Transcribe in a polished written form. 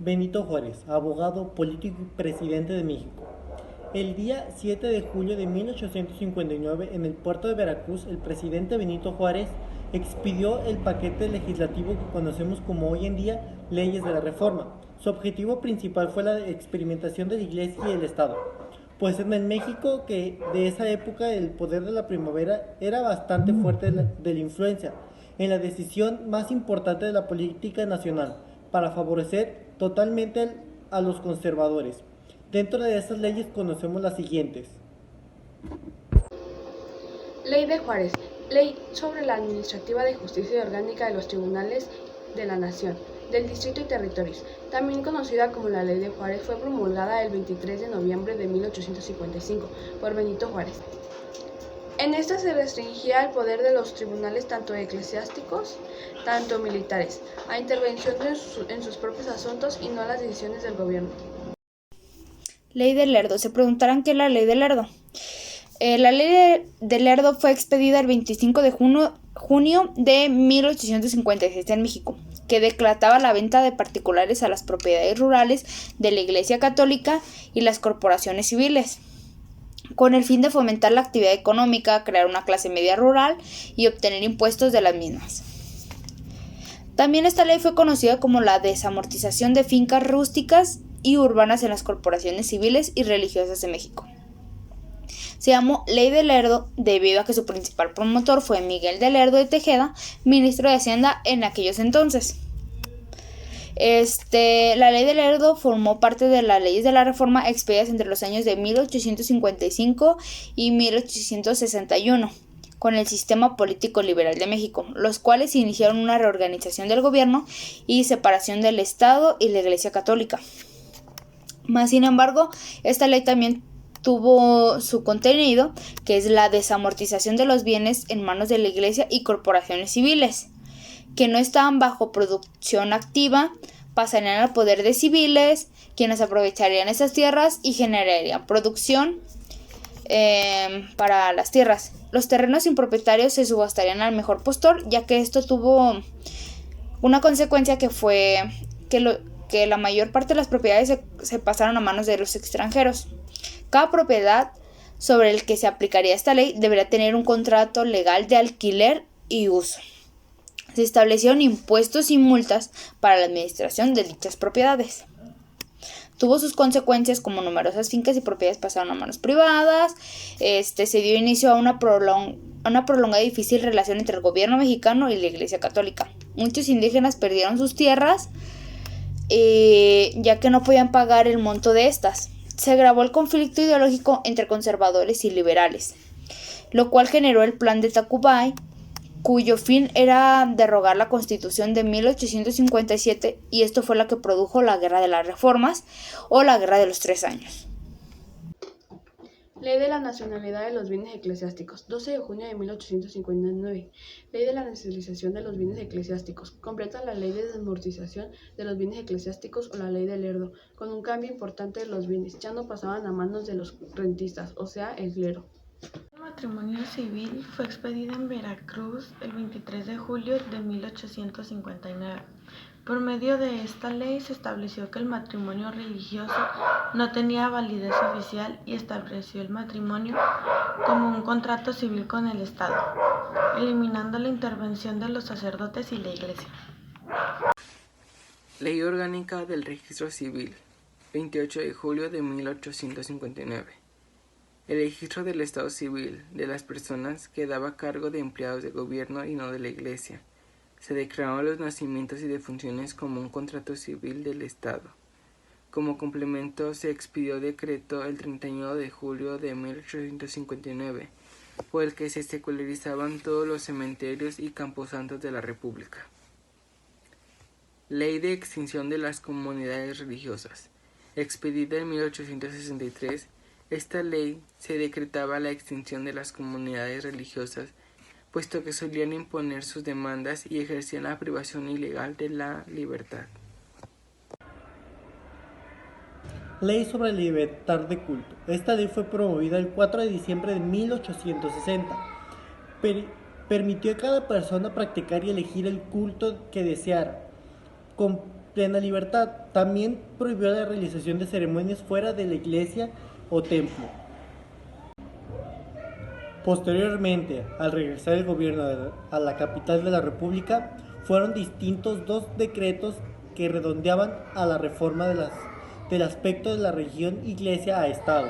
Benito Juárez, abogado, político y presidente de México. El día 7 de julio de 1859, en el puerto de Veracruz, el presidente Benito Juárez expidió el paquete legislativo que conocemos como hoy en día leyes de la Reforma. Su objetivo principal fue la experimentación de la Iglesia y el Estado, pues en el México que de esa época el poder de la primavera era bastante fuerte de la influencia en la decisión más importante de la política nacional para favorecer totalmente a los conservadores. Dentro de esas leyes conocemos las siguientes. Ley de Juárez. Ley sobre la administrativa de justicia y orgánica de los tribunales de la Nación, del Distrito y Territorios, también conocida como la Ley de Juárez, fue promulgada el 23 de noviembre de 1855 por Benito Juárez. En esta se restringía el poder de los tribunales tanto eclesiásticos, tanto militares, a intervención en sus propios asuntos y no a las decisiones del gobierno. Ley de Lerdo. Se preguntarán qué es la Ley de Lerdo. La ley de Lerdo fue expedida el 25 de junio de 1856 en México, que decretaba la venta de particulares a las propiedades rurales de la Iglesia Católica y las corporaciones civiles, con el fin de fomentar la actividad económica, crear una clase media rural y obtener impuestos de las mismas. También esta ley fue conocida como la desamortización de fincas rústicas y urbanas en las corporaciones civiles y religiosas de México. Se llamó Ley de Lerdo debido a que su principal promotor fue Miguel de Lerdo de Tejeda, ministro de Hacienda en aquellos entonces. La Ley de Lerdo formó parte de las leyes de la Reforma expedidas entre los años de 1855 y 1861 con el sistema político liberal de México, los cuales iniciaron una reorganización del gobierno y separación del Estado y la Iglesia Católica. Sin embargo, esta ley también tuvo su contenido, que es la desamortización de los bienes en manos de la Iglesia y corporaciones civiles, que no estaban bajo producción activa, pasarían al poder de civiles, quienes aprovecharían esas tierras y generarían producción para las tierras. Los terrenos sin propietarios se subastarían al mejor postor, ya que esto tuvo una consecuencia que fue que la mayor parte de las propiedades se pasaron a manos de los extranjeros. Cada propiedad sobre el que se aplicaría esta ley deberá tener un contrato legal de alquiler y uso. Se establecieron impuestos y multas para la administración de dichas propiedades. Tuvo sus consecuencias, como numerosas fincas y propiedades pasaron a manos privadas. Se dio inicio a una prolongada y difícil relación entre el gobierno mexicano y la Iglesia Católica. Muchos indígenas perdieron sus tierras ya que no podían pagar el monto de estas. Se agravó el conflicto ideológico entre conservadores y liberales, lo cual generó el Plan de Tacubay, cuyo fin era derogar la Constitución de 1857, y esto fue lo que produjo la Guerra de las Reformas o la Guerra de los 3 años. Ley de la nacionalidad de los bienes eclesiásticos, 12 de junio de 1859. Ley de la nacionalización de los bienes eclesiásticos. Completa la ley de desamortización de los bienes eclesiásticos o la ley de Lerdo, con un cambio importante de los bienes. Ya no pasaban a manos de los rentistas, o sea, el clero. El matrimonio civil fue expedido en Veracruz el 23 de julio de 1859. Por medio de esta ley se estableció que el matrimonio religioso no tenía validez oficial y estableció el matrimonio como un contrato civil con el Estado, eliminando la intervención de los sacerdotes y la Iglesia. Ley Orgánica del Registro Civil, 28 de julio de 1859. El registro del Estado civil de las personas quedaba a cargo de empleados de gobierno y no de la Iglesia. Se declararon los nacimientos y defunciones como un contrato civil del Estado. Como complemento, se expidió decreto el 31 de julio de 1859, por el que se secularizaban todos los cementerios y camposantos de la República. Ley de extinción de las comunidades religiosas, expedida en 1863. Esta ley se decretaba la extinción de las comunidades religiosas, puesto que solían imponer sus demandas y ejercían la privación ilegal de la libertad. Ley sobre la libertad de culto. Esta ley fue promovida el 4 de diciembre de 1860. Permitió a cada persona practicar y elegir el culto que deseara, plena libertad. También prohibió la realización de ceremonias fuera de la iglesia o templo. Posteriormente, al regresar el gobierno a la capital de la República, fueron distintos dos decretos que redondeaban a la reforma del aspecto de la religión iglesia a Estado.